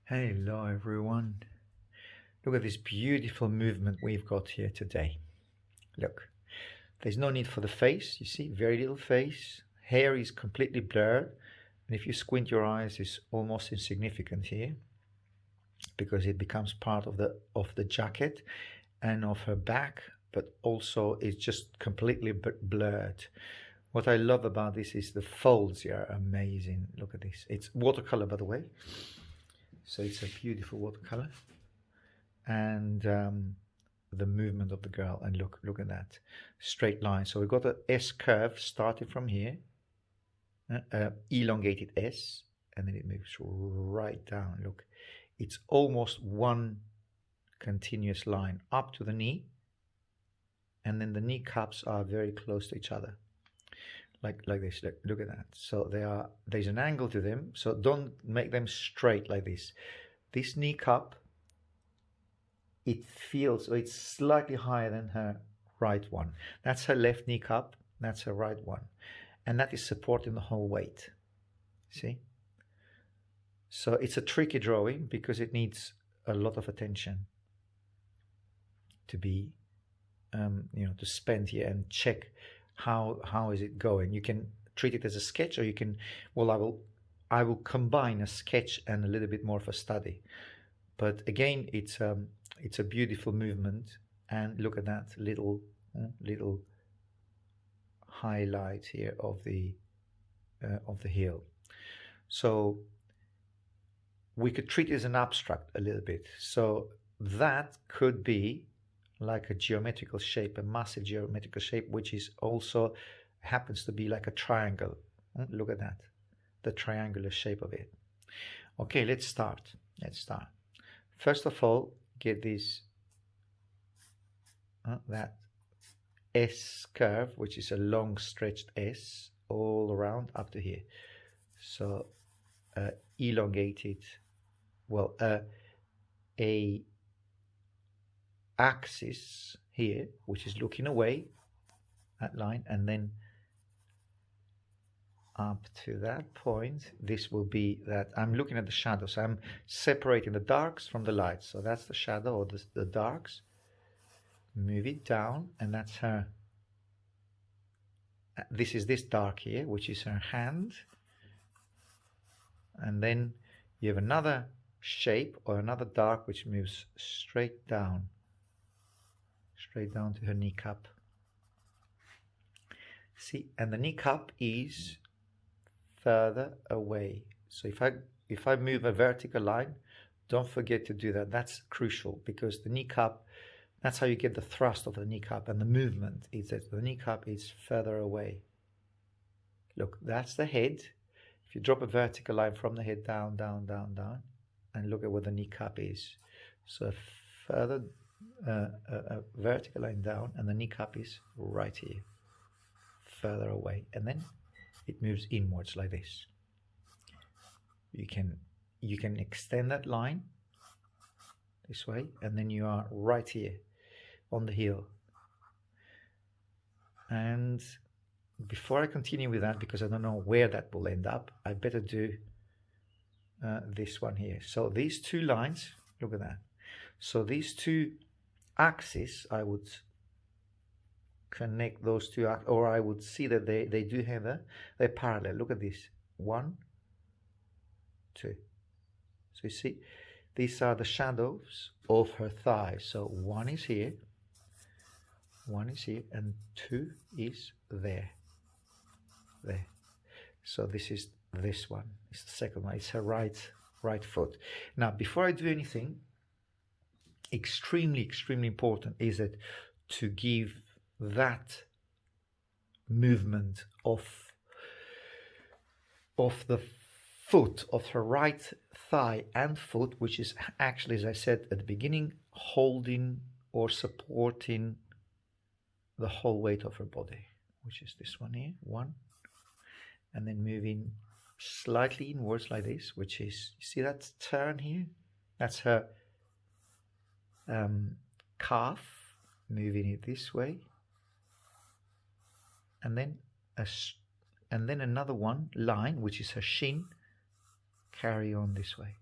Hello everyone. Look at this beautiful movement we've got here today. Look, there's no need for the face. You see, very little face. Hair is completely blurred. And if you squint your eyes, it's almost insignificant here because it becomes part of the jacket and of her back, but also it's just completely blurred. What I love about this is the folds here are amazing. Look at this. It's watercolor, by the way. So it's a beautiful watercolor. And the movement of the girl, and look at that straight line. So we've got an S curve starting from here, elongated S, and then it moves right down. Look, it's almost one continuous line up to the knee, and then the kneecaps are very close to each other, like this. Look at that. So there's an angle to them, so don't make them straight like this. This kneecap, it's slightly higher than her right one. That's her left kneecap, that's her right one. And that is supporting the whole weight. See? So it's a tricky drawing because it needs a lot of attention to be, to spend here and check how is it going. You can treat it as a sketch, or you can, well, I will combine a sketch and a little bit more of a study. But again, it's a beautiful movement, and look at that little highlight here of the heel. So we could treat it as an abstract a little bit. So that could be like a geometrical shape, a massive geometrical shape, which is also happens to be like a triangle. Look at that, the triangular shape of it. Okay, let's start. First of all, get this that S curve, which is a long stretched S all around up to here. So elongated, well, a axis here, which is looking away, that line, and then up to that point, this will be that I'm looking at the shadows. I'm separating the darks from the lights. So that's the shadow, or the darks. Move it down, and that's her. This is this dark here, which is her hand. And then you have another shape or another dark which moves straight down to her kneecap. See, and the kneecap is further away. So if I move a vertical line, don't forget to do that. That's crucial, because the kneecap, that's how you get the thrust of the kneecap, and the movement is that the kneecap is further away. Look, that's the head. If you drop a vertical line from the head down, and look at where the kneecap is. So further a vertical line down, and the kneecap is right here, further away, and then it moves inwards like this. You can extend that line this way, and then you are right here on the heel. And before I continue with that, because I don't know where that will end up, I better do this one here. So these two lines, look at that. So these two axes, I would connect those two, or I would see that they do have they're parallel. Look at this, 1, 2. So you see, these are the shadows of her thighs. So 1 is here, 1 is here, and 2 is there. So this is this one. It's the second one. It's her right foot. Now, before I do anything, extremely important is that to give that movement of the foot, of her right thigh and foot, which is actually, as I said at the beginning, holding or supporting the whole weight of her body, which is this one here, 1, and then moving slightly inwards like this, which is, you see that turn here? That's her calf, moving it this way, and then another one line, which is her shin, carry on this way.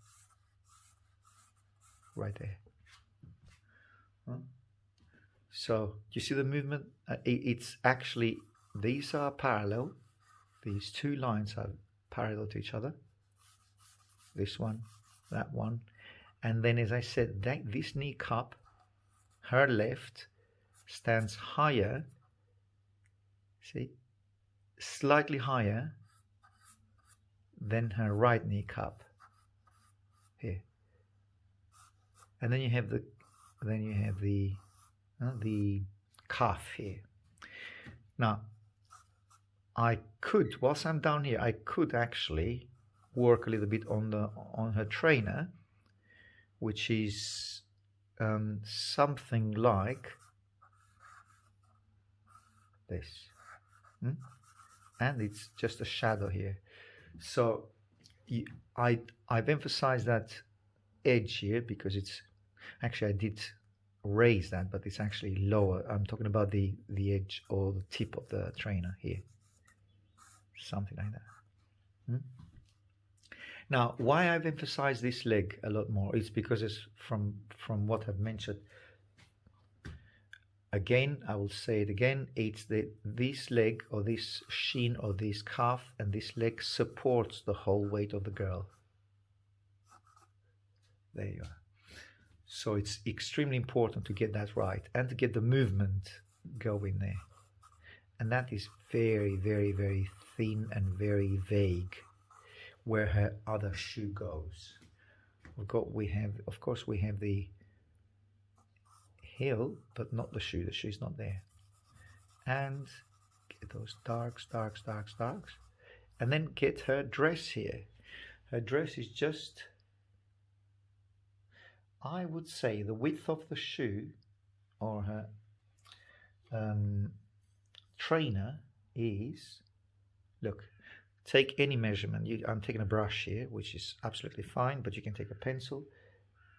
right there. Huh? So you see the movement? It's actually, these are parallel. These two lines are parallel to each other. This one, that one. And then, as I said, this knee cup, her left, stands higher, see, slightly higher than her right knee cup here. And then you have the calf here. Now, I could, whilst I'm down here, I could actually work a little bit on her trainer, which is something like this, and it's just a shadow here. So I've emphasized that edge here because it's actually, I did raise that, but it's actually lower. I'm talking about the edge or the tip of the trainer here, something like that. Now, why I've emphasized this leg a lot more is because it's from what I've mentioned. Again, I will say it again, it's this leg or this shin or this calf and this leg supports the whole weight of the girl. There you are. So it's extremely important to get that right and to get the movement going there. And that is very, very, very thin and very vague where her other shoe goes. Of course we have the heel, but not the shoe. The shoe's not there. And get those darks, and then get her dress here. Her dress is just, I would say, the width of the shoe or her trainer is, look, take any measurement. I'm taking a brush here, which is absolutely fine, but you can take a pencil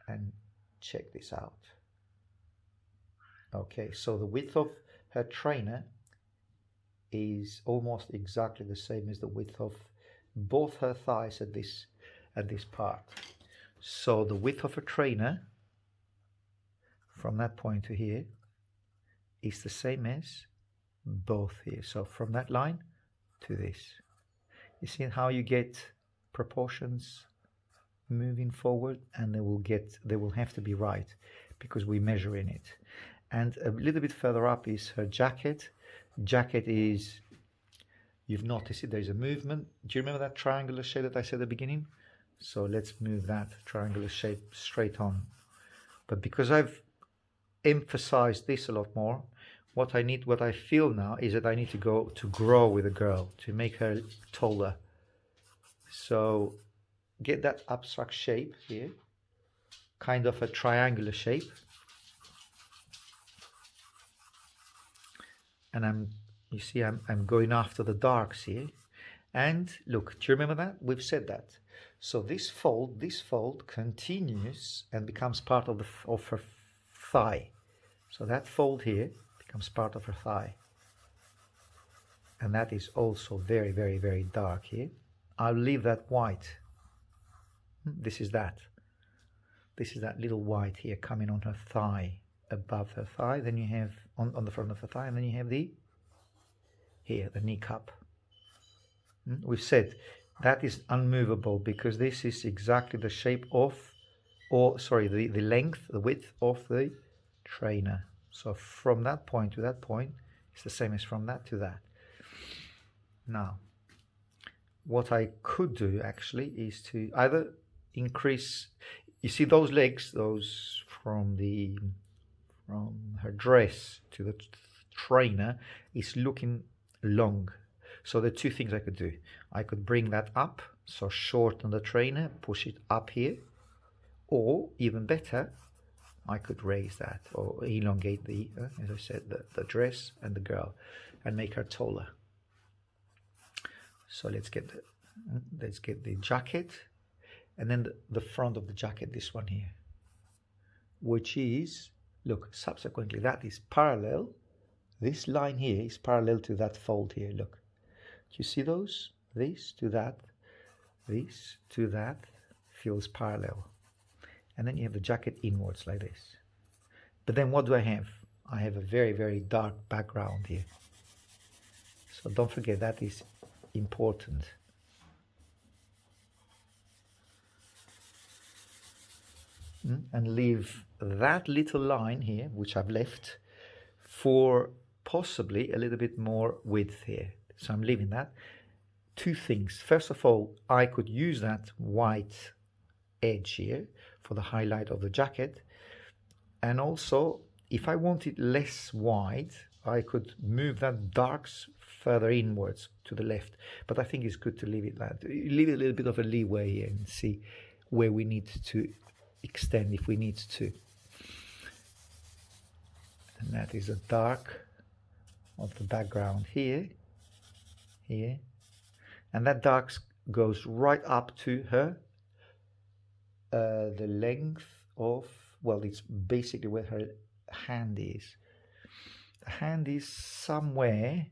and check this out. Okay, so the width of her trainer is almost exactly the same as the width of both her thighs at this part. So the width of her trainer from that point to here is the same as both here. So from that line to this. You see how you get proportions moving forward, and they will have to be right because we're measuring it. And a little bit further up is her jacket. Jacket is, you've noticed it, there's a movement. Do you remember that triangular shape that I said at the beginning? So let's move that triangular shape straight on. But because I've emphasized this a lot more, what I feel now is that I need to grow with a girl, to make her taller. So get that abstract shape here, kind of a triangular shape. And you see I'm going after the darks here. And look, do you remember that? We've said that. So this fold continues and becomes part of her thigh. So that fold here becomes part of her thigh. And that is also very, very, very dark here. I'll leave that white. This is that little white here coming on her thigh, above her thigh. Then you have on the front of her thigh, and then you have the knee cup. We've said that is unmovable because this is exactly the shape of, the length, the width of the trainer. So from that point to that point, it's the same as from that to that. Now, what I could do actually is to either increase, you see those legs, those from her dress to the trainer is looking long. So there are two things I could do. I could bring that up, so shorten the trainer, push it up here, or even better, I could raise that or elongate as I said, the dress and the girl and make her taller. So let's get the jacket, and then the front of the jacket, this one here, which is, look, subsequently that is parallel. This line here is parallel to that fold here. Look, do you see those? This to that feels parallel. and then you have the jacket inwards like this. But then what do I have? I have a very, very dark background here. So don't forget, that is important. And leave that little line here, which I've left, for possibly a little bit more width here. So I'm leaving that. Two things. First of all, I could use that white edge here for the highlight of the jacket. And also, if I want it less wide, I could move that darks further inwards to the left. But I think it's good to leave it like that. Leave a little bit of a leeway here and see where we need to extend if we need to. And that is a dark of the background here, and that dark goes right up to her, the length of, well, it's basically where her hand is. The hand is somewhere,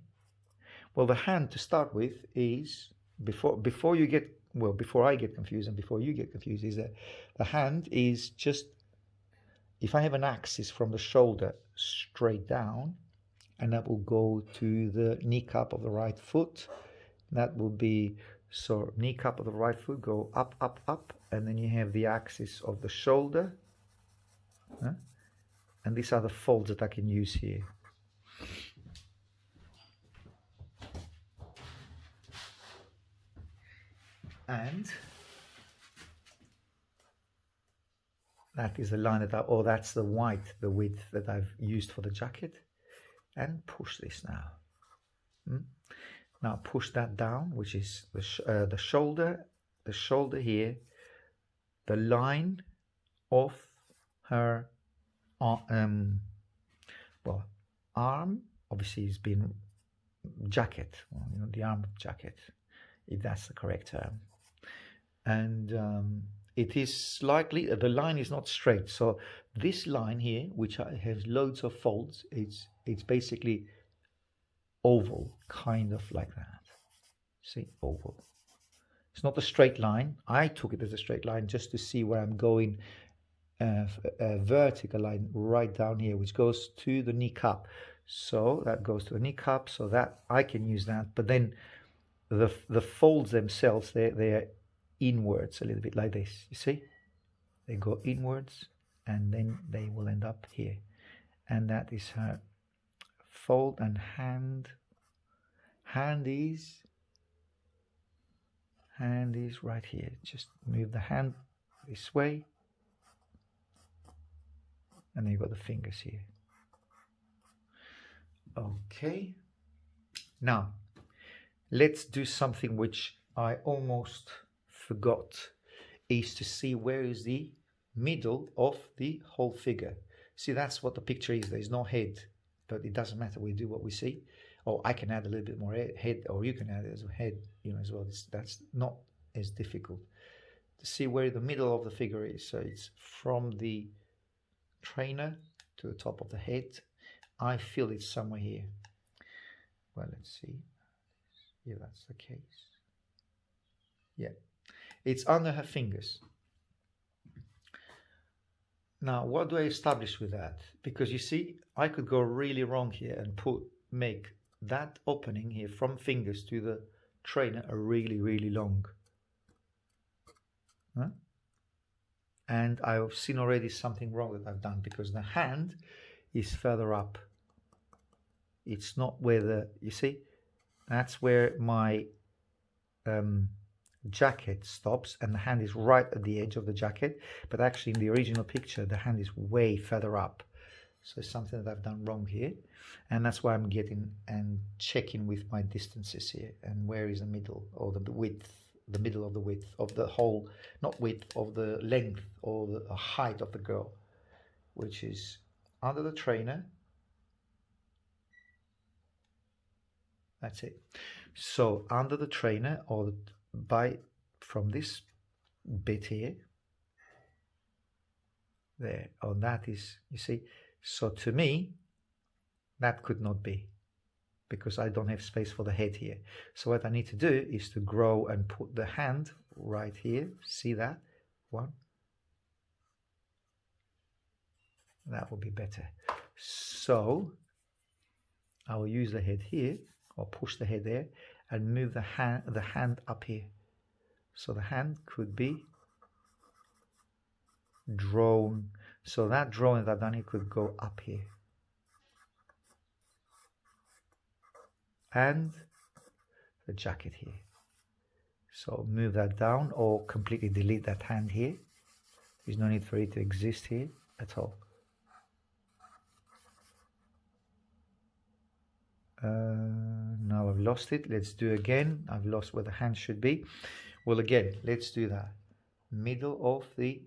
well, the hand to start with is, before you get, well, before I get confused and before you get confused, is that the hand is just, if I have an axis from the shoulder straight down, and that will go to the kneecap of the right foot, that will be, so kneecap of the right foot, go up, up, up, and then you have the axis of the shoulder, and these are the folds that I can use here. And that is the line that or that's the width that I've used for the jacket. And push this now. Now push that down, which is the shoulder here, the line of her arm, obviously has been jacket, well, you know, the arm of the jacket, if that's the correct term. And it is slightly, the line is not straight, so this line here, which has loads of folds, it's basically oval, kind of like that. See, oval. It's not a straight line. I took it as a straight line just to see where I'm going. A vertical line right down here, which goes to the kneecap. So that goes to the kneecap, so that I can use that. But then the folds themselves, they're inwards a little bit like this. You see, they go inwards, and then they will end up here. And that is her fold and hand. Hand is right here. Just move the hand this way, and then you've got the fingers here. Okay, now let's do something which I almost forgot, is to see where is the middle of the whole figure. See, that's what the picture is. There's no head, but it doesn't matter. We do what we see. Or I can add a little bit more head, or you can add it as a head, you know, as well. That's not as difficult to see where the middle of the figure is. So it's from the trainer to the top of the head. I feel it's somewhere here. Well, let's see. Yeah, that's the case. Yeah, it's under her fingers. Now, what do I establish with that? Because you see, I could go really wrong here and make that opening here from fingers to the trainer a really, really long. And I've seen already something wrong that I've done, because the hand is further up. It's not where the, you see, that's where my jacket stops, and the hand is right at the edge of the jacket. But actually in the original picture, the hand is way further up. So it's something that I've done wrong here. And that's why I'm getting and checking with my distances here. And where is the middle, or the width, the middle of the width of the whole, not width, of the length or the height of the girl, which is under the trainer. That's it. So under the trainer, or from this bit here, there, oh, that is, you see. So to me, that could not be, because I don't have space for the head here. So what I need to do is to grow and put the hand right here. See that? One, That would be better. So I will use the head here, or push the head there, and move the hand up here. So the hand could be drawn. So that drawing that I've done here could go up here. And the jacket here. So move that down or completely delete that hand here. There's no need for it to exist here at all. Now I've lost it. Let's do again. I've lost where the hand should be. Well, again, let's do that. Middle of the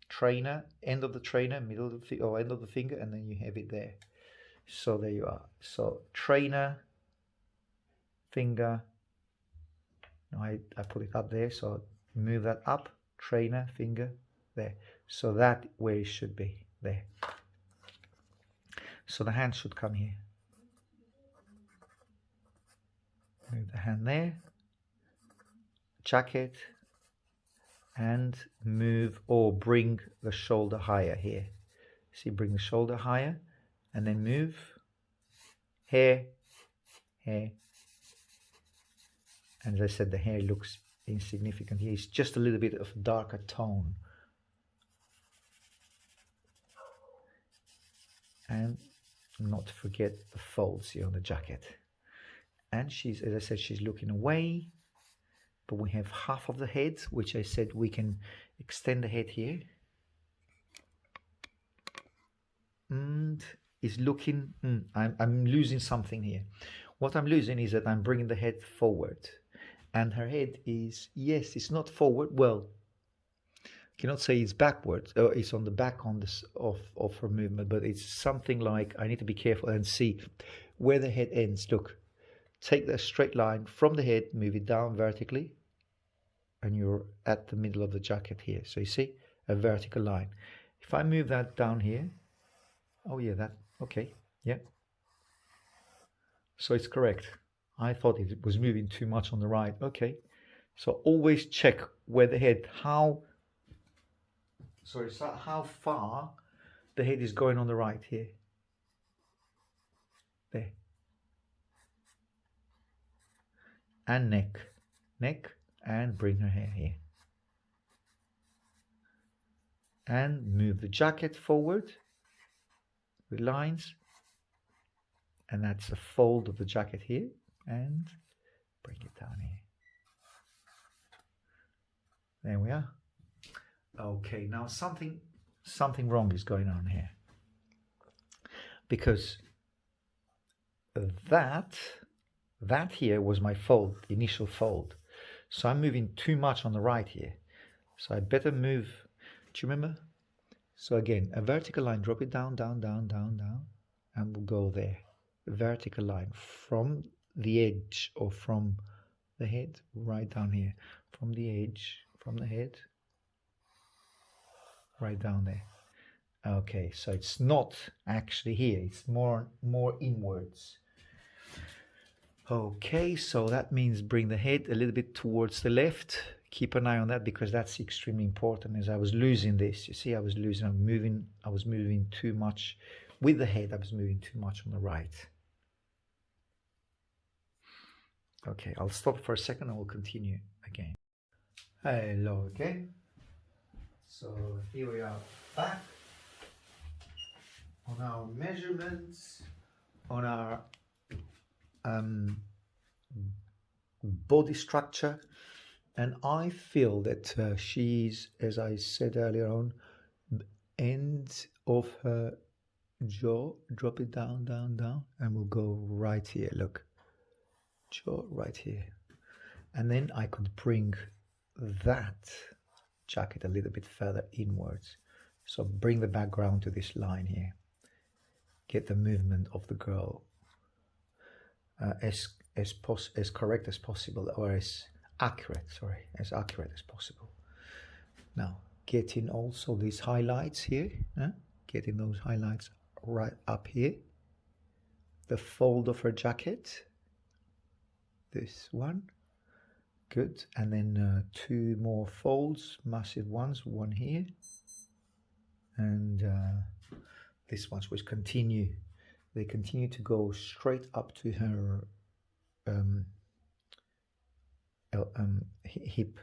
trainer, end of the trainer, middle of the or end of the finger, and then you have it there. So there you are. So trainer, finger. No, I put it up there. So move that up. Trainer, finger, there. So that where it should be, there. So the hand should come here. Move the hand there. Jacket. And move or bring the shoulder higher here. See, bring the shoulder higher. And then move. Hair. Hair. And as I said, the hair looks insignificant here. It's just a little bit of darker tone. And not to forget the folds here on the jacket. And she's, as I said, she's looking away. But we have half of the head, which I said we can extend the head here. And is looking, I'm losing something here. What I'm losing is that I'm bringing the head forward. And her head is, yes, it's not forward. Well, I cannot say it's backwards. It's on the back on this of her movement, but it's something like, I need to be careful and see where the head ends. Look, take the straight line from the head, move it down vertically, and you're at the middle of the jacket here. So you see a vertical line. If I move that down here, oh yeah, that, okay, yeah. So it's correct. I thought it was moving too much on the right. Okay, so always check where the head, how far the head is going on the right here. There. And neck, and bring her hair here. And move the jacket forward with lines. And that's the fold of the jacket here. And bring it down here. There we are. Okay, now something wrong is going on here. Because that here was my fold, initial fold. So I'm moving too much on the right here. So I better move, do you remember? So again, a vertical line, drop it down, down, down, down, down, and we'll go there. A vertical line from the edge or from the head, right down here. From the edge, from the head, right down there. Okay, so it's not actually here, it's more inwards. Okay, so that means bring the head a little bit towards the left. Keep an eye on that because that's extremely important. As I was losing this, you see, I was moving too much with the head. I was moving too much on the right. Okay, I'll stop for a second and we'll continue again. Hello again. So here we are back on our measurements, on our body structure, and I feel that she's, as I said earlier on, end of her jaw, drop it down, down, down, and we'll go right here, look, jaw right here. And then I could bring that jacket a little bit further inwards. So bring the background to this line here. Get the movement of the girl as correct as possible, or as accurate as possible. Now get in also these highlights here, getting those highlights right up here, the fold of her jacket, this one, good, and then two more folds, massive ones, one here and these ones which continue, they continue to go straight up to her hip.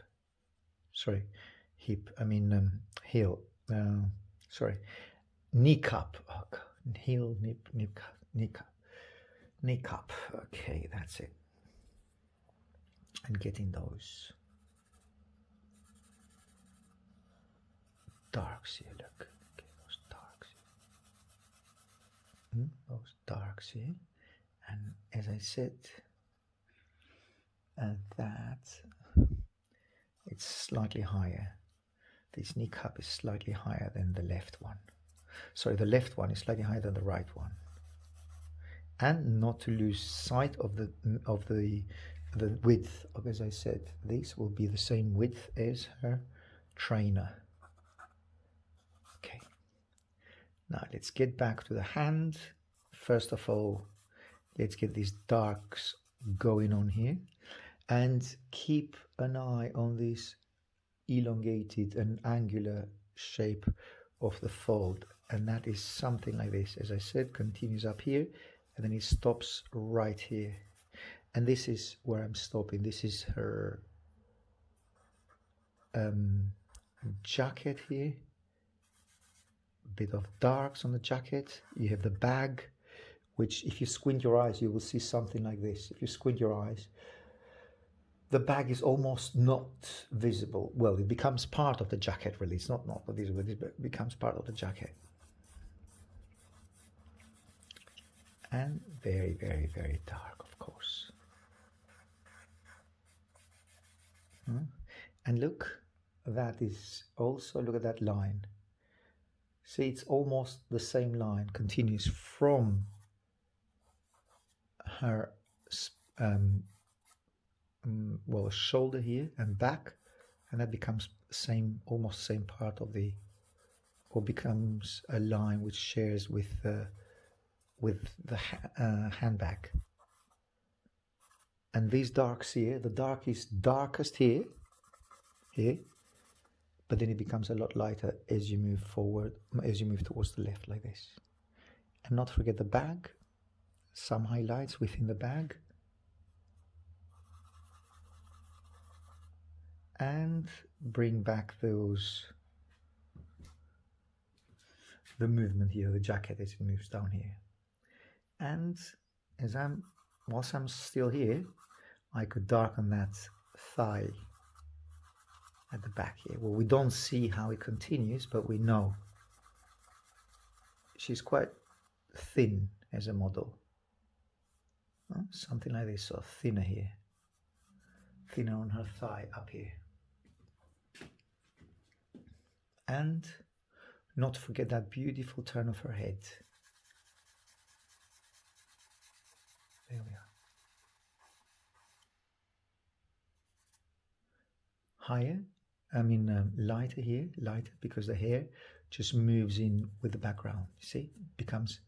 Sorry, hip. I mean heel. Sorry, kneecap. Oh God. Heel, kneecap. Okay, that's it. And getting those darks here. Look, okay, those darks here. Those darks here. And as I said, that it's slightly higher. This kneecap is slightly higher than the left one. Sorry, the left one is slightly higher than the right one. And not to lose sight of the width of, as I said, this will be the same width as her trainer. Okay. Now let's get back to the hand. First of all, let's get these darks going on here, and keep an eye on this elongated and angular shape of the fold, and that is something like this. As I said, continues up here and then it stops right here, and this is where I'm stopping. This is her jacket here, a bit of darks on the jacket. You have the bag, which if you squint your eyes you will see something like this. If you squint your eyes, the bag is almost not visible. Well, it becomes part of the jacket, really. It's not visible, it becomes part of the jacket. And very, very, very dark, of course. And look, that is also, look at that line. See, it's almost the same line, continues from her well, shoulder here and back, and that becomes almost same part of the, or becomes a line which shares with the handbag. And these darks here, the dark is darkest here, but then it becomes a lot lighter as you move forward, as you move towards the left like this. And not forget the bag, some highlights within the bag. And bring back the movement here, the jacket as it moves down here. And whilst I'm still here, I could darken that thigh at the back here. Well, we don't see how it continues, but we know she's quite thin as a model. Something like this, so thinner here, thinner on her thigh up here. And not forget that beautiful turn of her head. There we are. Higher, lighter here, lighter, because the hair just moves in with the background. You see, it becomes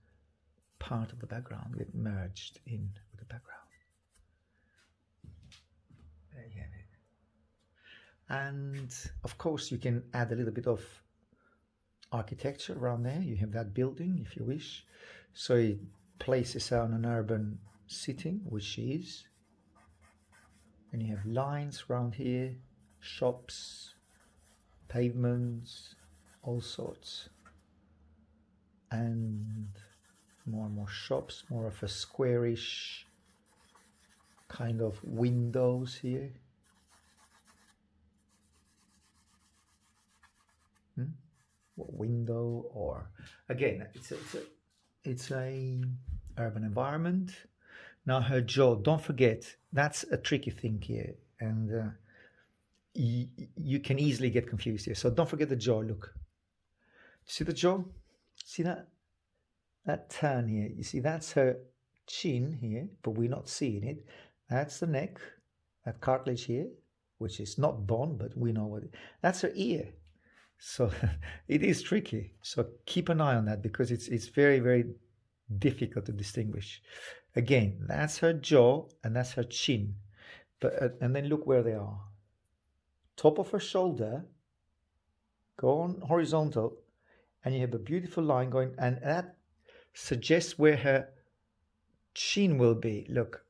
part of the background, it merged in with the background. There you have it. And of course you can add a little bit of architecture around there. You have that building if you wish, so it places her on an urban setting, which she is, and you have lines around here, shops, pavements, all sorts, and more shops, more of a squarish kind of windows here. What window? Or again, it's a urban environment. Now her jaw, don't forget, that's a tricky thing here, and you can easily get confused here. So don't forget the jaw. Look, see the jaw? See that turn here? You see, that's her chin here, but we're not seeing it. That's the neck, that cartilage here, which is not bone, but we know what that's her ear. So it is tricky. So keep an eye on that, because it's very, very difficult to distinguish. Again, that's her jaw and that's her chin. But and then look where they are. Top of her shoulder, go on horizontal, and you have a beautiful line going, and that suggests where her chin will be. Look,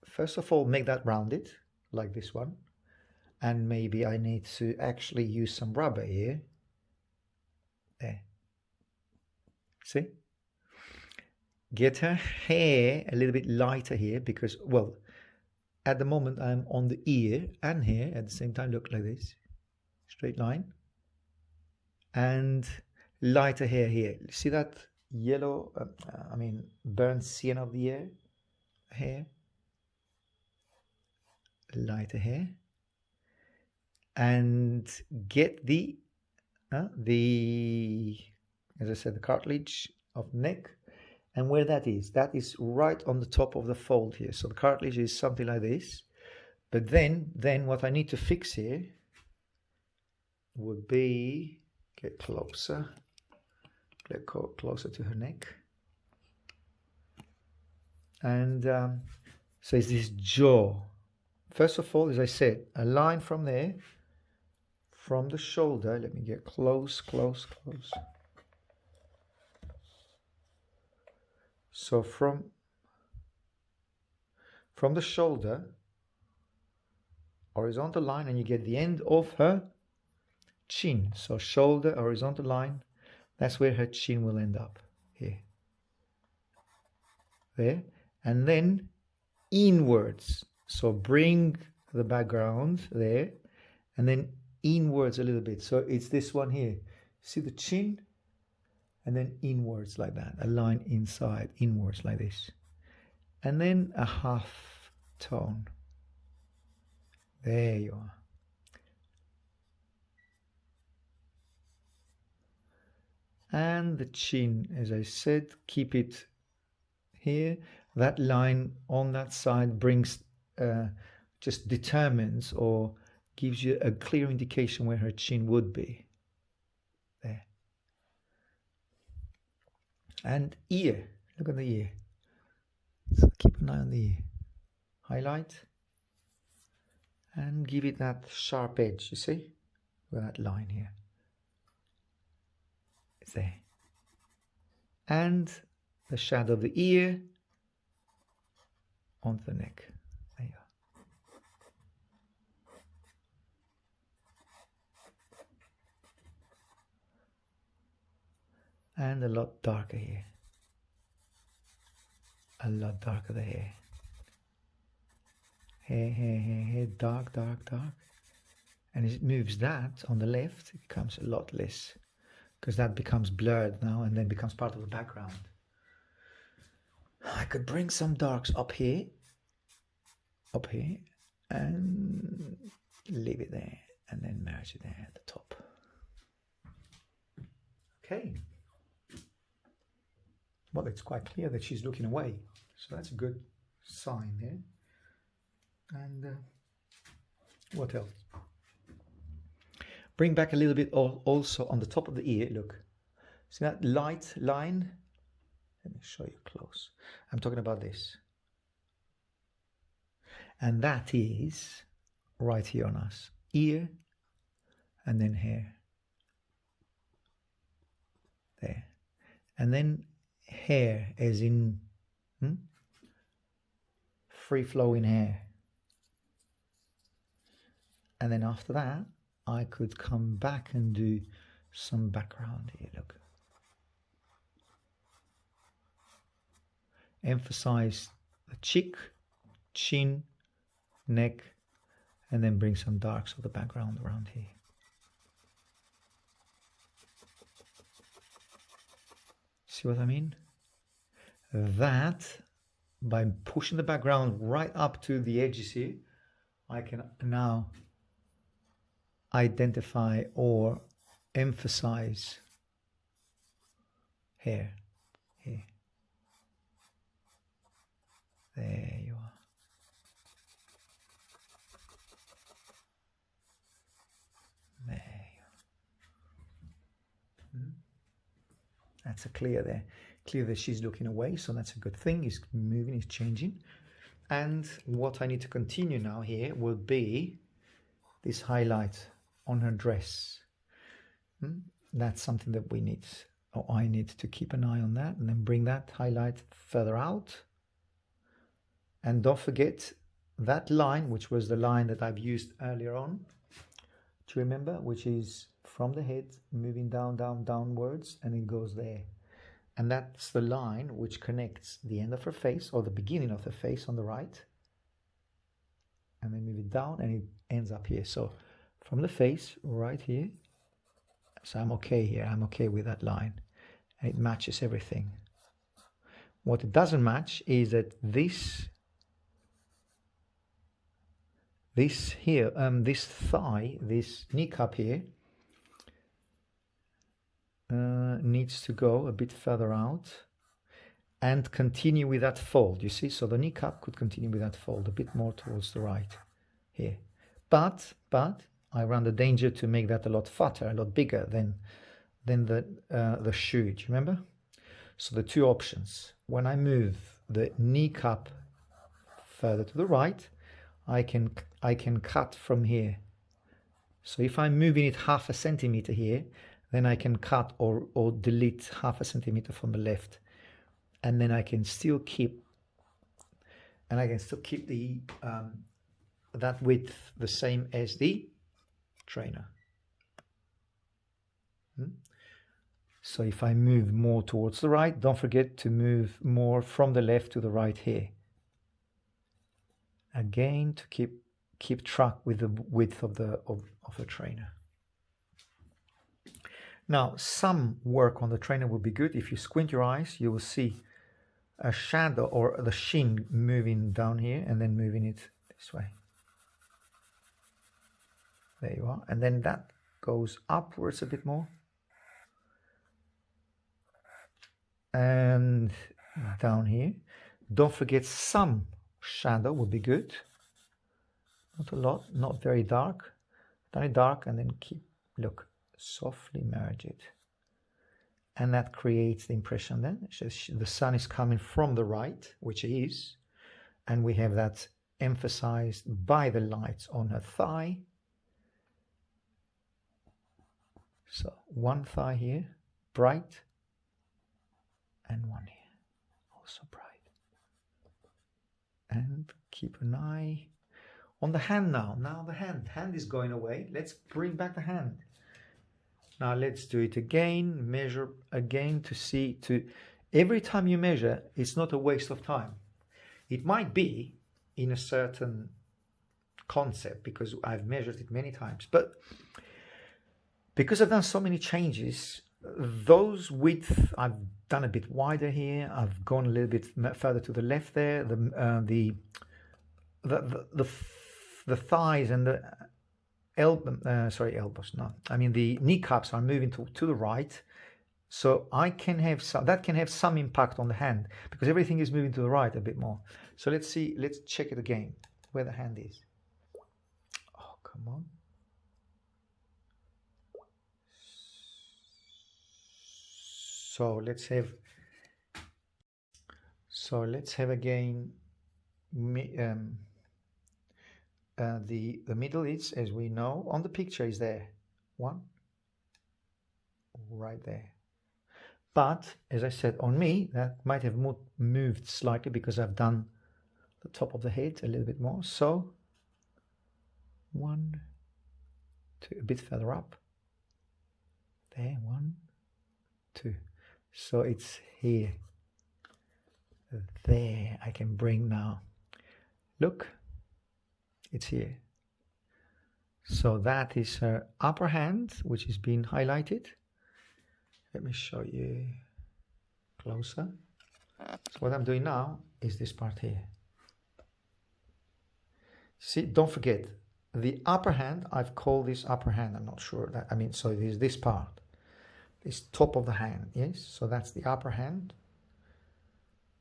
first of all, make that rounded like this one, and maybe I need to actually use some rubber here. There. See? Get her hair a little bit lighter here because, well, at the moment I'm on the ear and hair at the same time. Look like this. Straight line. And lighter hair here. See that yellow, burnt sienna of the hair? Lighter hair. And get the, as I said, the cartilage of neck. And where that is right on the top of the fold here. So the cartilage is something like this. But then what I need to fix here would be, get closer to her neck. And so it's this jaw. First of all, as I said, a line from there, from the shoulder. Let me get close. So from the shoulder, horizontal line, and you get the end of her chin. So shoulder, horizontal line, that's where her chin will end up, here. There. And then inwards. So bring the background there, and then inwards a little bit. So it's this one here. See the chin? And then inwards like that, a line inside, inwards like this. And then a half tone. There you are. And the chin, as I said, keep it here. That line on that side brings, just determines or gives you a clear indication where her chin would be. There. And ear, look at the ear. So keep an eye on the ear. Highlight and give it that sharp edge, you see? With that line here. It's there. And the shadow of the ear onto the neck. There you are. And a lot darker here. A lot darker the hair. Hair, dark. And as it moves that on the left, it becomes a lot less, because that becomes blurred now and then becomes part of the background. I could bring some darks up here, and leave it there, and then merge it there at the top. Okay. Well, it's quite clear that she's looking away, so that's a good sign there. And what else? Bring back a little bit also on the top of the ear. Look, see that light line? Let me show you close. I'm talking about this. And that is right here on us. Ear and then hair. There. And then hair as in free-flowing hair. And then after that, I could come back and do some background here. Look. Emphasize the cheek, chin, neck, and then bring some darks of the background around here. See what I mean? That, by pushing the background right up to the edges here, I can now identify or emphasize hair here. There you are. There you are. That's a clear there. Clear that she's looking away, so that's a good thing. He's moving, he's changing. And what I need to continue now here will be this highlight on her dress. that's something that we need, or I need to keep an eye on that, and then bring that highlight further out. And don't forget that line, which was the line that I've used earlier on. Do you remember? Which is from the head, moving down, downwards, and it goes there. And that's the line which connects the end of her face, or the beginning of the face on the right. And then move it down, and it ends up here. So from the face, right here. So I'm okay here. I'm okay with that line. And it matches everything. What it doesn't match is that this here, this thigh, this kneecap here, needs to go a bit further out and continue with that fold, you see? So the kneecap could continue with that fold a bit more towards the right here. But I run the danger to make that a lot fatter, a lot bigger than the shoe, do you remember? So the two options, when I move the kneecap further to the right, I can cut from here. So if I'm moving it 1/2 centimeter here, then I can cut or delete 1/2 centimeter from the left, and then I can still keep the that width the same as the trainer. So if I move more towards the right, don't forget to move more from the left to the right here. Again, to keep track with the width of the trainer. Now, some work on the trainer will be good. If you squint your eyes, you will see a shadow or the sheen moving down here and then moving it this way. There you are. And then that goes upwards a bit more. And down here. Don't forget some shadow would be good. Not a lot, not very dark. Very dark, and then look, softly merge it. And that creates the impression then. The sun is coming from the right, which it is. And we have that emphasized by the lights on her thigh. So one thigh here, bright. And one here, also bright. And keep an eye on the hand now. Now the hand is going away. Let's bring back the hand. Now let's do it again, measure again to see, every time you measure, it's not a waste of time. It might be in a certain concept because I've measured it many times, but because I've done so many changes, those width I've done a bit wider here. I've gone a little bit further to the left there. The thighs and the elbows. No, I mean the kneecaps are moving to the right. So I can have that can have some impact on the hand because everything is moving to the right a bit more. So let's see. Let's check it again where the hand is. Oh, come on. So let's have again the middle is, as we know, on the picture is there. One right there. But as I said, on me, that might have moved slightly because I've done the top of the head a little bit more. So 1, 2, a bit further up. There, 1, 2. So it's here. There, I can bring now. Look, it's here. So that is her upper hand, which is being highlighted. Let me show you closer. So what I'm doing now is this part here. See, don't forget, the upper hand, I've called this upper hand. I'm not sure that, so it is this part. This top of the hand, yes? So that's the upper hand.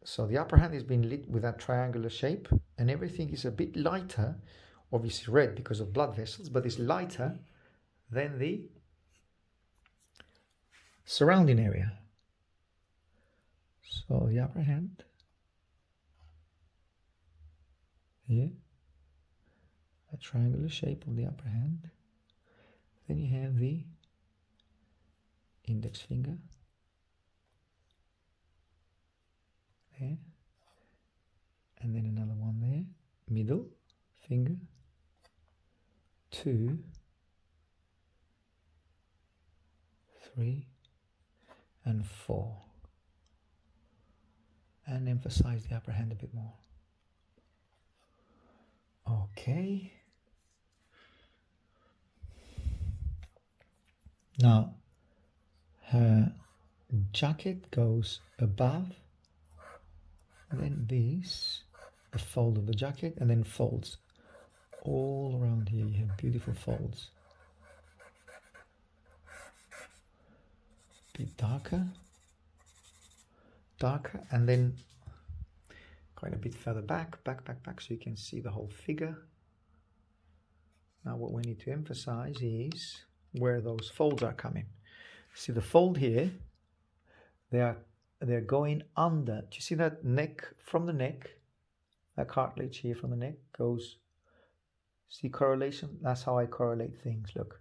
So the upper hand is being lit with that triangular shape, and everything is a bit lighter, obviously red because of blood vessels, but it's lighter than the surrounding area. So the upper hand here, a triangular shape of the upper hand. Then you have the index finger there, and then another one there, middle finger, 2, 3, and 4, and emphasize the upper hand a bit more. Okay. Now her jacket goes above, and then this, the fold of the jacket, and then folds all around here. You have beautiful folds. A bit darker, and then going a bit further back, so you can see the whole figure. Now what we need to emphasize is where those folds are coming. See the fold here, they're going under. Do you see that neck, from the neck, that cartilage here from the neck goes, see correlation? That's how I correlate things, look.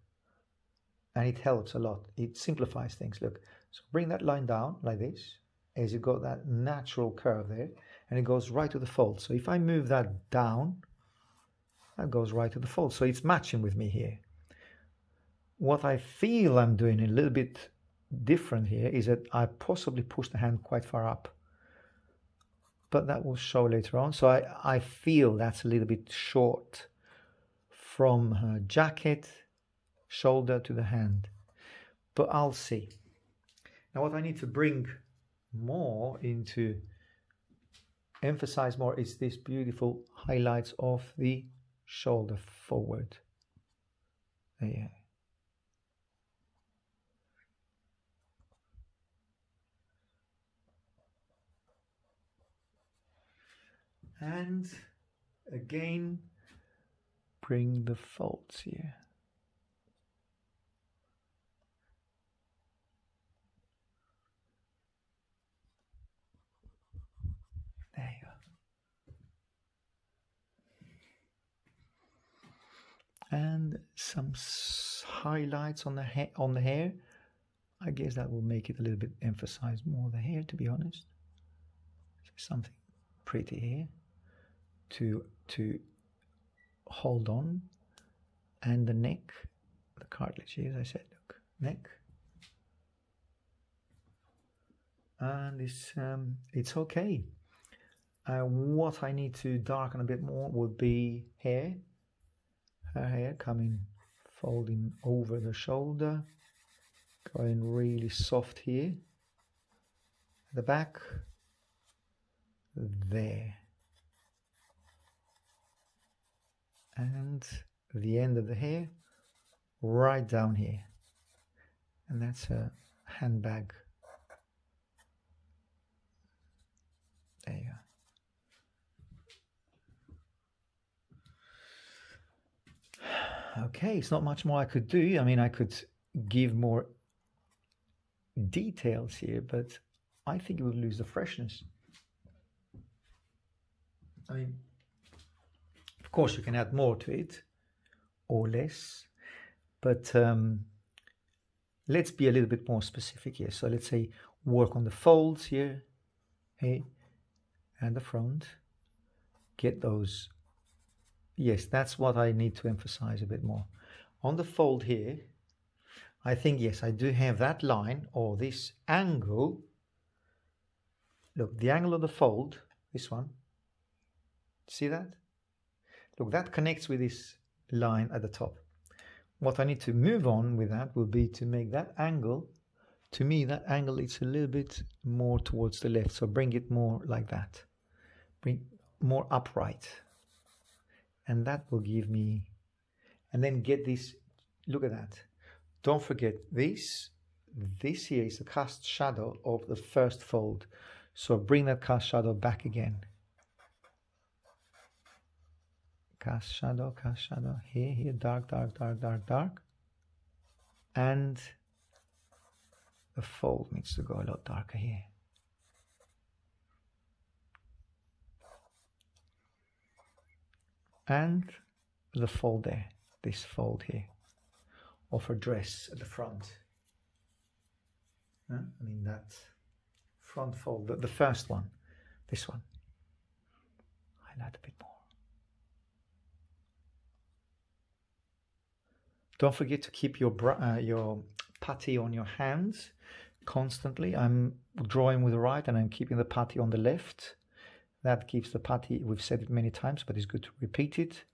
And it helps a lot. It simplifies things, look. So bring that line down like this, as you got that natural curve there, and it goes right to the fold. So if I move that down, that goes right to the fold. So it's matching with me here. What I feel I'm doing a little bit different here is that I possibly push the hand quite far up, but that will show later on. So I feel that's a little bit short from her jacket, shoulder to the hand, but I'll see. Now what I need to bring more into, emphasize more, is this beautiful highlights of the shoulder forward. There you have it. And again, bring the folds here. There you go. And some highlights on the hair. I guess that will make it a little bit emphasize more the hair, to be honest. Something pretty here to hold on, and the neck, the cartilage here, as I said, look, neck, and it's okay. What I need to darken a bit more would be hair, her hair coming, folding over the shoulder, going really soft here, the back, there, and the end of the hair right down here, and that's a handbag. There you go. Okay, it's not much more I could do. I mean, I could give more details here, but I think it would lose the freshness. I mean, of course you can add more to it or less, but let's be a little bit more specific here. So let's say work on the folds here, hey, and the front, get those. Yes, that's what I need to emphasize a bit more. On the fold here, I think, yes, I do have that line or this angle. Look, the angle of the fold, this one, see that? Look, that connects with this line at the top. What I need to move on with that will be to make that angle, to me, that angle is a little bit more towards the left. So bring it more like that. Bring more upright. And that will give me, and then get this, look at that. Don't forget this here is the cast shadow of the first fold. So bring that cast shadow back again. Cast shadow, here, dark, and the fold needs to go a lot darker here. And the fold there, this fold here, of her dress at the front. I mean that front fold, the first one, this one. Highlight a bit more. Don't forget to keep your putty on your hands constantly. I'm drawing with the right and I'm keeping the putty on the left. That keeps the putty, we've said it many times, but it's good to repeat it.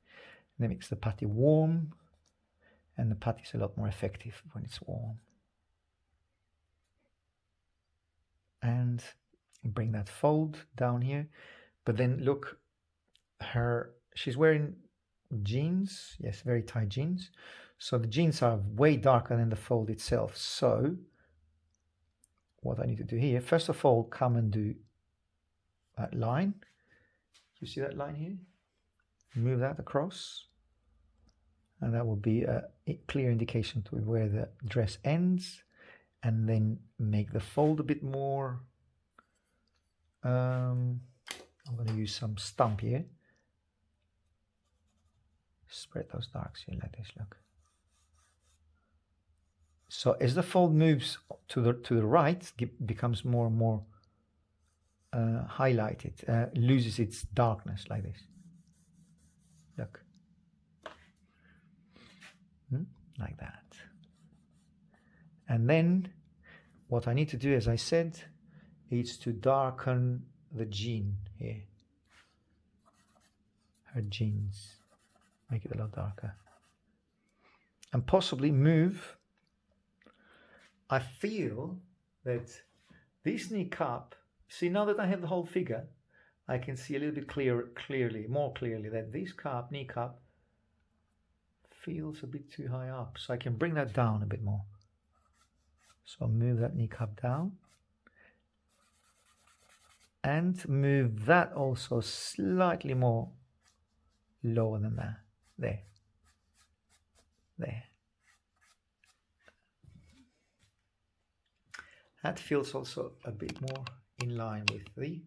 And that makes the putty warm, and the putty is a lot more effective when it's warm. And bring that fold down here. But then look, she's wearing jeans, yes, very tight jeans. So the jeans are way darker than the fold itself. So what I need to do here, first of all, come and do that line. You see that line here? Move that across. And that will be a clear indication to where the dress ends. And then make the fold a bit more. I'm going to use some stump here. Spread those darks here like this, look. So as the fold moves to the right, it becomes more and more highlighted, loses its darkness like this. Look. Like that. And then what I need to do, as I said, is to darken the jean here. Her jeans. Make it a lot darker. And possibly move. I feel that this kneecap, see, now that I have the whole figure, I can see a little bit more clearly that this kneecap feels a bit too high up. So I can bring that down a bit more. So I'll move that kneecap down. And move that also slightly more lower than that. There. There. That feels also a bit more in line with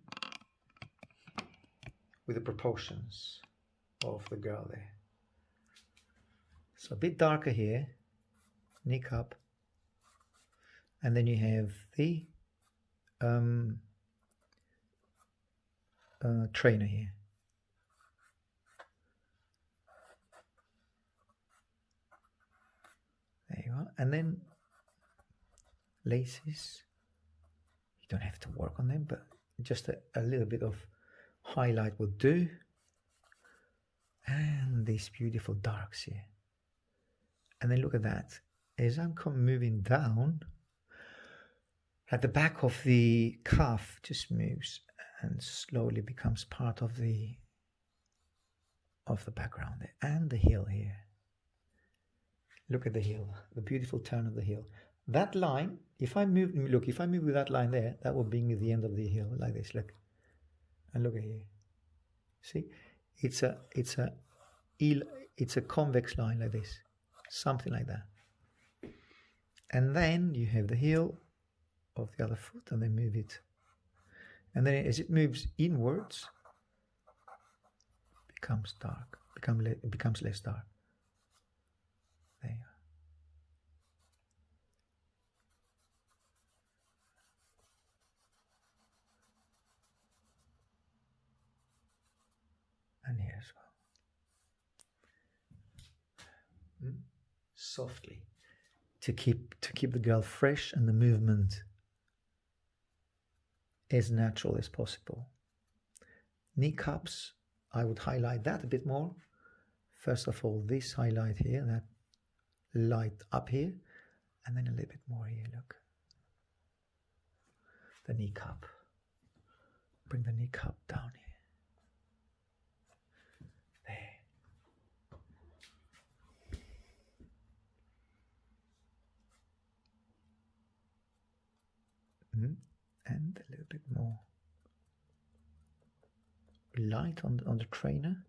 the proportions of the girl there. So a bit darker here, kneecap, and then you have the trainer here. There you are. And then laces. You don't have to work on them, but just a little bit of highlight will do. And these beautiful darks here. And then look at that. As I'm moving down, at the back of the cuff just moves and slowly becomes part of the background there. And the heel here. Look at the heel, the beautiful turn of the heel. That line, if I move with that line there, that will bring me to the end of the heel like this, look. And look at here. See? It's a convex line like this. Something like that. And then you have the heel of the other foot and then move it. And then as it moves inwards, it becomes dark. It becomes less dark. There you are. And here as well. Softly. To keep the girl fresh and the movement as natural as possible. Kneecaps, I would highlight that a bit more. First of all, this highlight here, that light up here, and then a little bit more here, look. The kneecap. Bring the kneecap down here. And a little bit more light on the trainer.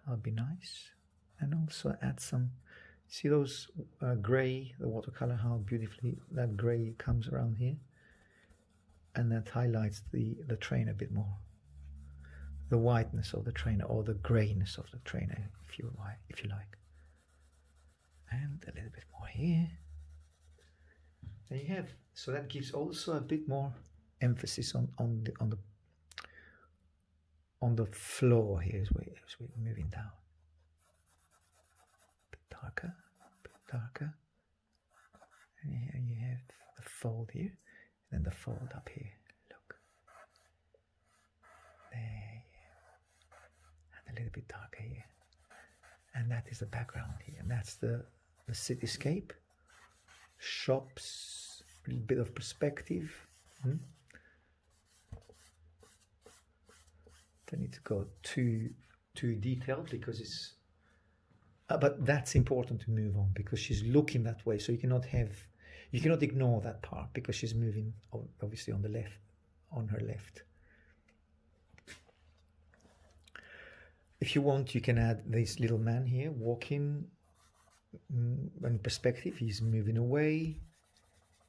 That would be nice. And also add some, see those grey, the watercolor, how beautifully that grey comes around here. And that highlights the trainer a bit more. The whiteness of the trainer, or the greyness of the trainer, if you like. And a little bit more here. And you have, so that gives also a bit more emphasis on the floor here as we're moving down. A bit darker, a bit darker. And here you have the fold here, and then the fold up here. Look. There. And a little bit darker here. And that is the background here. And that's the cityscape. Shops, a little bit of perspective. Don't need to go too detailed because it's but that's important to move on because she's looking that way, so you cannot ignore that part because she's moving obviously on her left. If you want, you can add this little man here walking in perspective. He's moving away,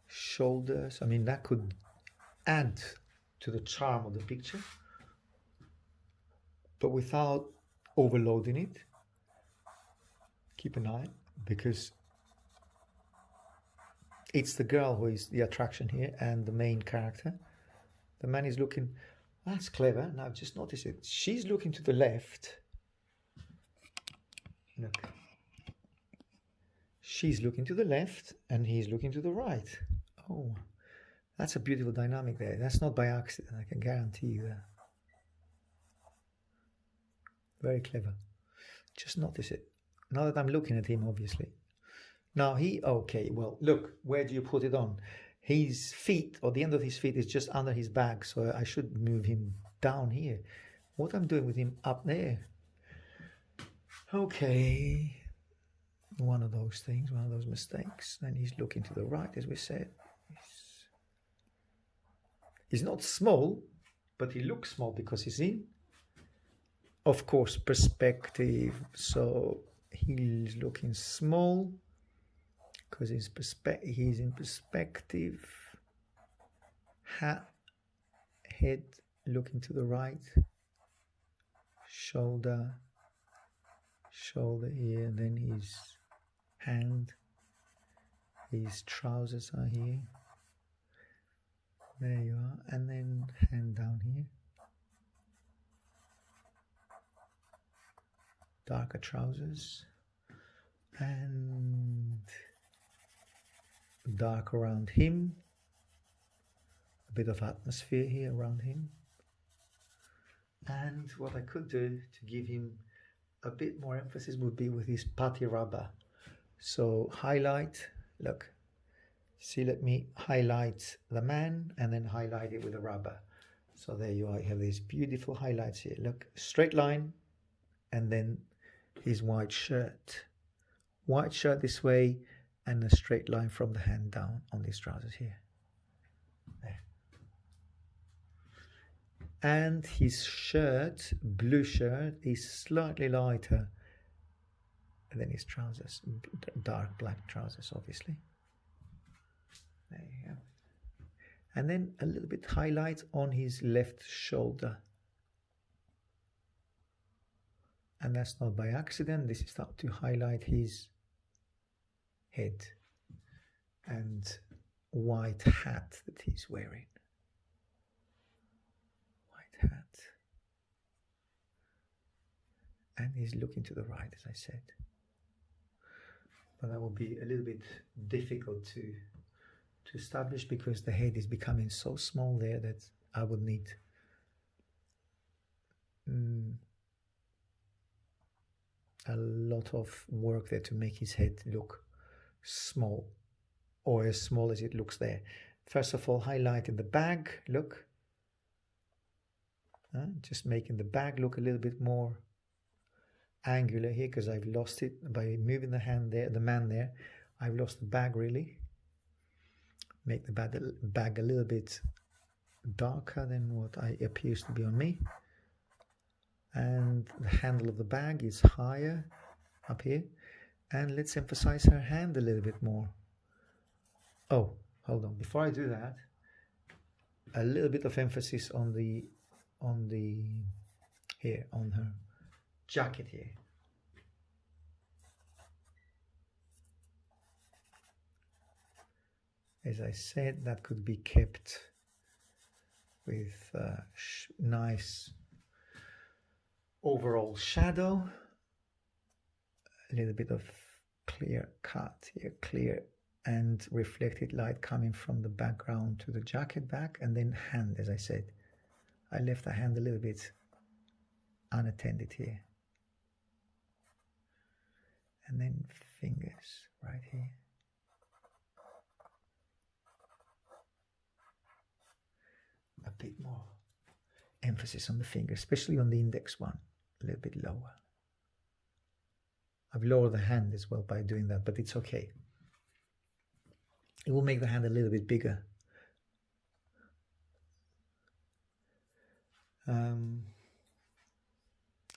shoulders. I mean, that could add to the charm of the picture, but without overloading it. Keep an eye, because it's the girl who is the attraction here and the main character. The man is looking, that's clever. Now just notice it. She's looking to the left. Look. She's looking to the left and he's looking to the right. Oh, that's a beautiful dynamic there. That's not by accident, I can guarantee you that. Very clever. Just notice it. Now that I'm looking at him, obviously. Now okay, well, look, where do you put it on? His feet, or the end of his feet, is just under his back, so I should move him down here. What I'm doing with him up there. Okay. One of those things, one of those mistakes. And he's looking to the right, as we said. He's not small, but he looks small because he's in, of course, perspective. So he's looking small because he's in perspective. Head looking to the right. Shoulder here, and then his hand. His trousers are here. There you are, and then hand down here. Darker trousers and dark around him. A bit of atmosphere here around him. And what I could do to give him a bit more emphasis would be with his patiraba. So highlight, look, see, let me highlight the man and then highlight it with a rubber. So there you are, you have these beautiful highlights here. Look, straight line and then his white shirt this way, and a straight line from the hand down on these trousers here. There. And his shirt, blue shirt, is slightly lighter than his trousers, dark black trousers, obviously. There you go. And then a little bit highlight on his left shoulder. And that's not by accident. This is to highlight his head and white hat that he's wearing. White hat. And he's looking to the right, as I said. But that will be a little bit difficult to establish because the head is becoming so small there that I would need a lot of work there to make his head look small, or as small as it looks there. First of all, highlighting the bag, look. Just making the bag look a little bit more angular here because I've lost it by moving the hand there, the man there. I've lost the bag really. Make the bag a little bit darker than what appears to be on me. And the handle of the bag is higher up here. And let's emphasize her hand a little bit more. Oh, hold on. Before I do that, a little bit of emphasis on her jacket here. As I said, that could be kept with nice overall shadow, a little bit of clear cut here, clear and reflected light coming from the background to the jacket back, and then hand. As I said, I left the hand a little bit unattended here, and then fingers right here. A bit more emphasis on the finger, especially on the index one, a little bit lower. I've lowered the hand as well by doing that, but it's okay. It will make the hand a little bit bigger.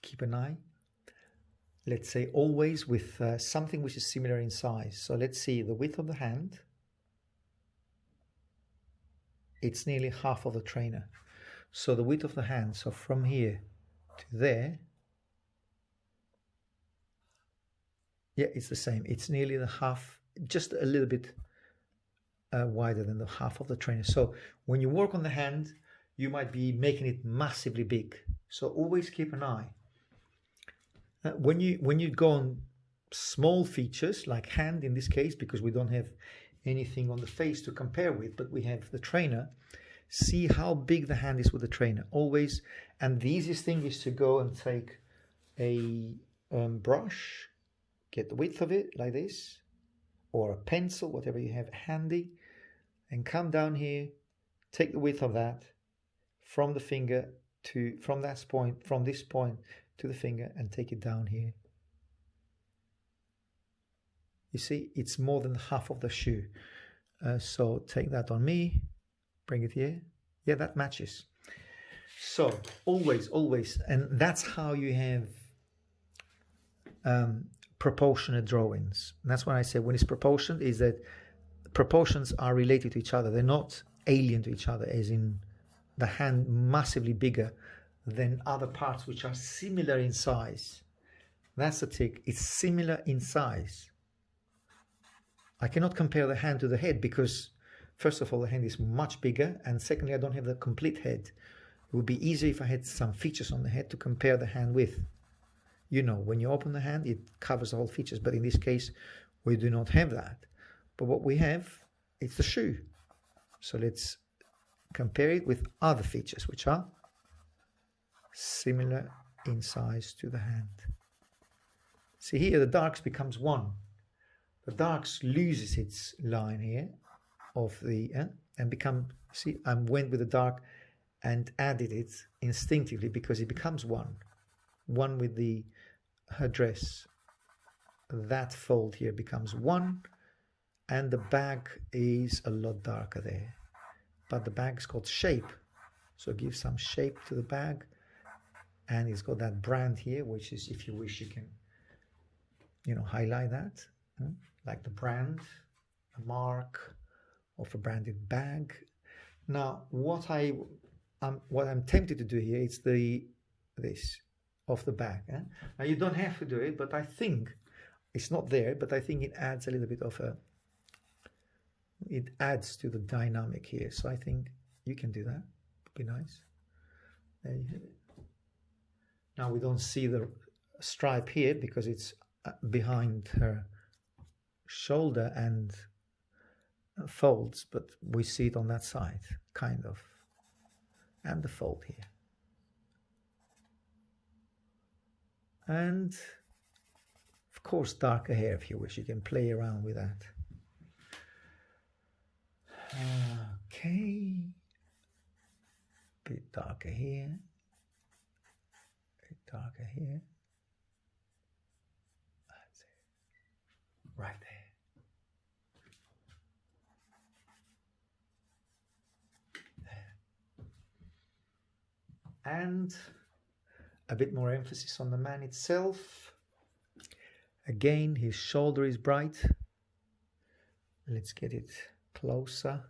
Keep an eye, let's say, always with something which is similar in size. So let's see the width of the hand. It's nearly half of the trainer. So the width of the hand, so from here to there, yeah, it's the same. It's nearly the half, just a little bit wider than the half of the trainer. So when you work on the hand, you might be making it massively big. So always keep an eye. When you go on small features like hand in this case, because we don't have anything on the face to compare with, but we have the trainer, see how big the hand is with the trainer always. And the easiest thing is to go and take a brush, get the width of it like this, or a pencil, whatever you have handy, and come down here, take the width of that from the finger to, from this point to the finger, and take it down here. You see, it's more than half of the shoe. So take that on me, bring it here. Yeah, that matches. So always, and that's how you have proportionate drawings. And that's why I say when it's proportioned, is that proportions are related to each other. They're not alien to each other, as in the hand massively bigger than other parts which are similar in size. That's the tick. It's similar in size. I cannot compare the hand to the head because, first of all, the hand is much bigger, and secondly, I don't have the complete head. It would be easier if I had some features on the head to compare the hand with. You know, when you open the hand, it covers the whole features, but in this case, we do not have that. But what we have, it's the shoe. So let's compare it with other features, which are similar in size to the hand. See here, the darks becomes one. The darks loses its line here of the and become, see, I went with the dark and added it instinctively because it becomes one with the her dress. That fold here becomes one, and the bag is a lot darker there, but the bag is called shape, so give some shape to the bag. And it's got that brand here, which is, if you wish, you can, you know, highlight that, like the brand, a mark of a branded bag. Now, what I'm tempted to do here is this of the bag. Now, you don't have to do it, but I think it's not there. But I think it adds a little bit of it adds to the dynamic here. So I think you can do that. Would be nice. There you have it. Now we don't see the stripe here because it's behind her shoulder and folds, but we see it on that side, kind of, and the fold here. And of course, darker hair if you wish. You can play around with that. Okay, bit darker here. Darker here. That's it. Right there. And a bit more emphasis on the man itself. Again, his shoulder is bright. Let's get it closer.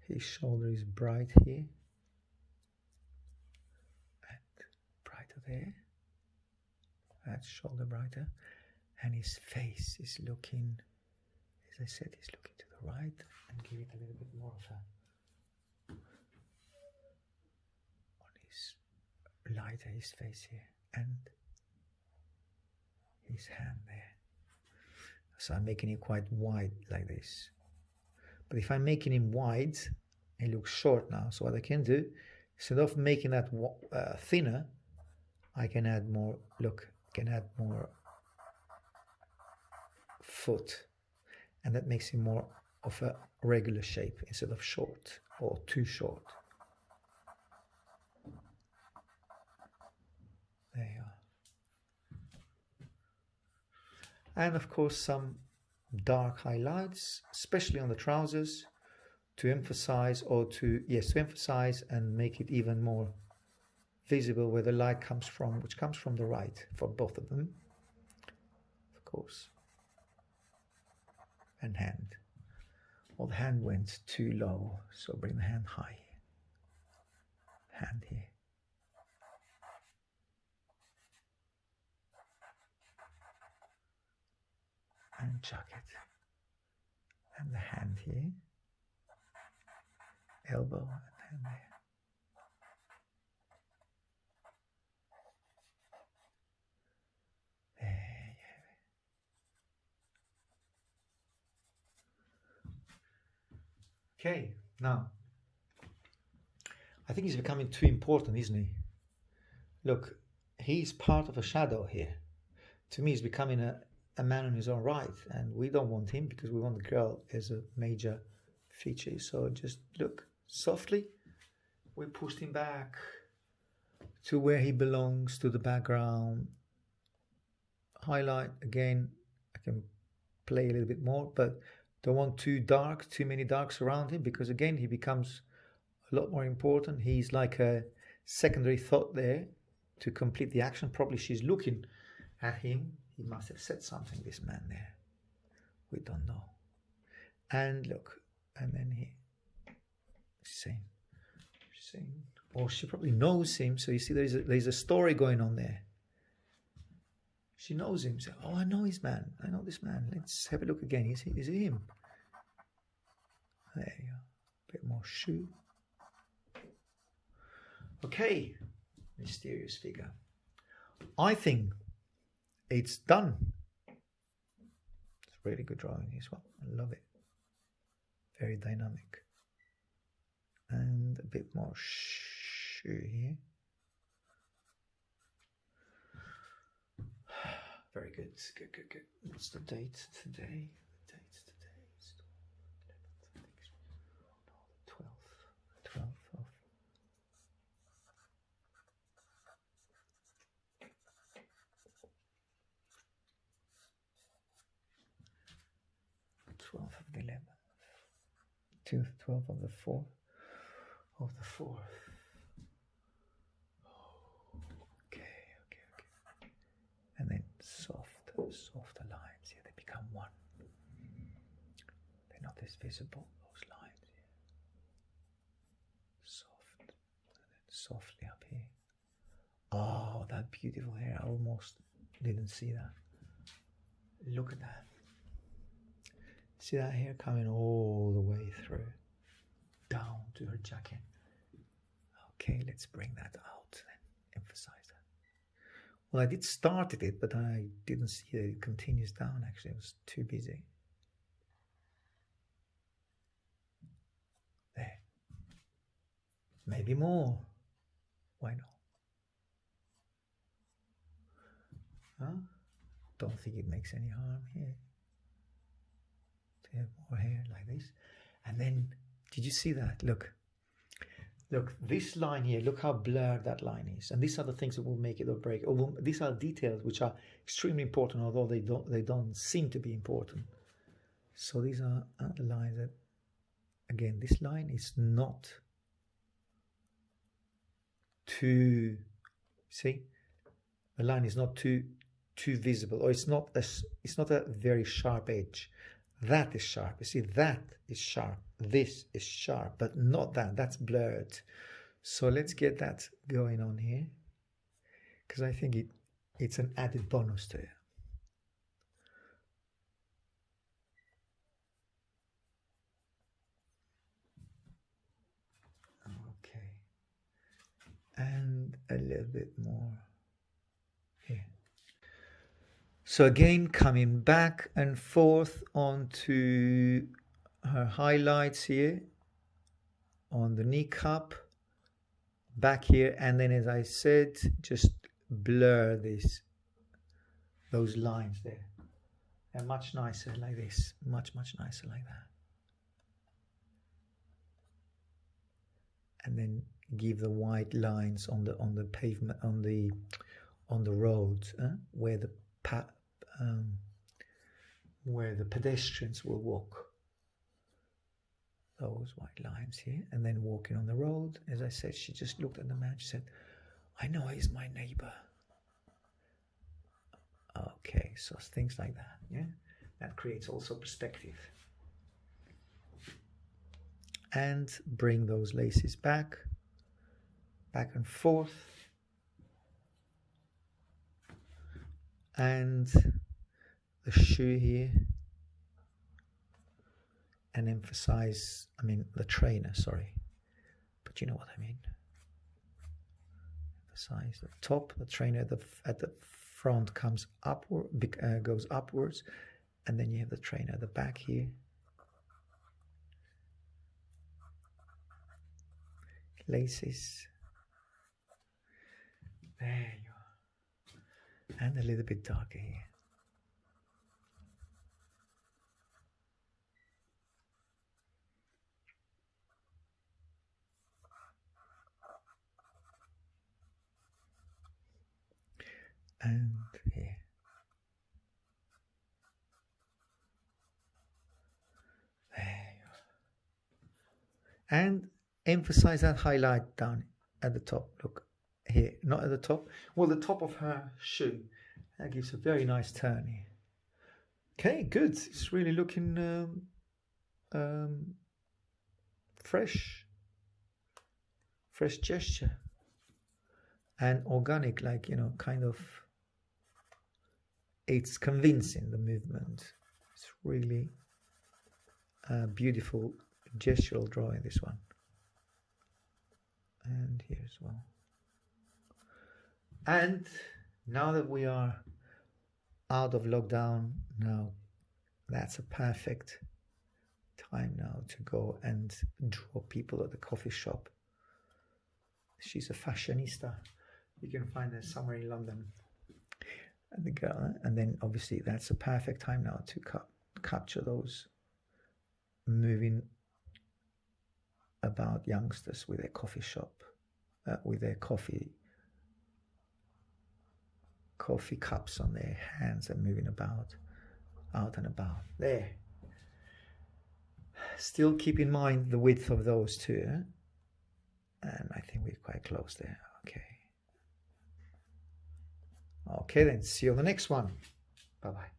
His shoulder is bright here. There, that's shoulder brighter, and his face is looking, as I said, he's looking to the right. give it a little bit more of a on his lighter his face here and his hand there. So I'm making it quite wide like this. But if I'm making him wide, it looks short now. So what I can do, instead of making that thinner, I can add more, look, I can add more foot. And that makes him more of a regular shape instead of short or too short. There you are. And of course some dark highlights, especially on the trousers, to emphasize to emphasize and make it even more visible where the light comes from, which comes from the right for both of them, of course. And hand. Well, the hand went too low, so bring the hand high. Hand here. And jacket. And the hand here. Elbow and hand there. Okay, now, I think he's becoming too important, isn't he? Look, he's part of a shadow here. To me, he's becoming a man in his own right, and we don't want him because we want the girl as a major feature. So just look, softly, we pushed him back to where he belongs, to the background. Highlight, again, I can play a little bit more, but don't want too dark, too many darks around him, because again, he becomes a lot more important. He's like a secondary thought there to complete the action. Probably she's looking at him. He must have said something, this man there. We don't know. And look, and then he, same, or she probably knows him. So you see, there's a story going on there. She knows him. So, oh, I know his man. I know this man. Let's have a look again. Is it him? There you go. A bit more shoe. Okay. Mysterious figure. I think it's done. It's really good drawing as well. I love it. Very dynamic. And a bit more shoe here. Very good. Good. What's the date today? The date today is the 12th of the 11th. 12th of the 4th. Of the 4th. Okay. And then softer lines here, they become one. They're not as visible, those lines here. Soft, and then softly up here. Oh, that beautiful hair, I almost didn't see that. Look at that. See that hair coming all the way through, down to her jacket. Okay, let's bring that out and emphasize that. Well, I did start it, but I didn't see that it continues down. Actually, I was too busy. There. Maybe more. Why not? Huh? Don't think it makes any harm here. To have more hair like this. And then, did you see that? Look, this line here, look how blurred that line is. And these are the things that will make it or break. These are details which are extremely important, although they don't seem to be important. So these are the lines that, again, this line is not too, see? The line is not too visible, or it's not a very sharp edge. That is sharp. You see, that is sharp. This is sharp, but not that. That's blurred. So let's get that going on here, because I think it's an added bonus to it. a little bit more here. So again, coming back and forth onto her highlights here on the kneecap, back here, and then as I said, just blur those lines there. And much nicer like this, much nicer like that. And then give the white lines on the pavement, on the road, where the pedestrians will walk. Those white lines here, and then walking on the road. As I said, she just looked at the man. She said, "I know he's my neighbor." Okay, so things like that. Yeah, that creates also perspective. And bring those laces back and forth, and the shoe here, and emphasize, I mean the trainer, sorry, but you know what I mean. Emphasize the top, the trainer at the front comes upward, goes upwards, and then you have the trainer at the back here. Laces. There you are. And a little bit darker here. And here. There you are. And emphasize that highlight down at the top. Look here, not at the top. Well, the top of her shoe. That gives a very nice turn here. Okay, good. It's really looking fresh gesture, and organic, like, you know, kind of, it's convincing, the movement. It's really a beautiful gestural drawing, this one. And here as well. And now that we are out of lockdown, now that's a perfect time now to go and draw people at the coffee shop. She's a fashionista. You can find her somewhere in London. And the girl, and then obviously that's a perfect time now to capture those moving about youngsters with their coffee shop, with their coffee cups on their hands and moving about, out and about. There. Still keep in mind the width of those two, and I think we're quite close there. Okay, then see you on the next one. Bye-bye.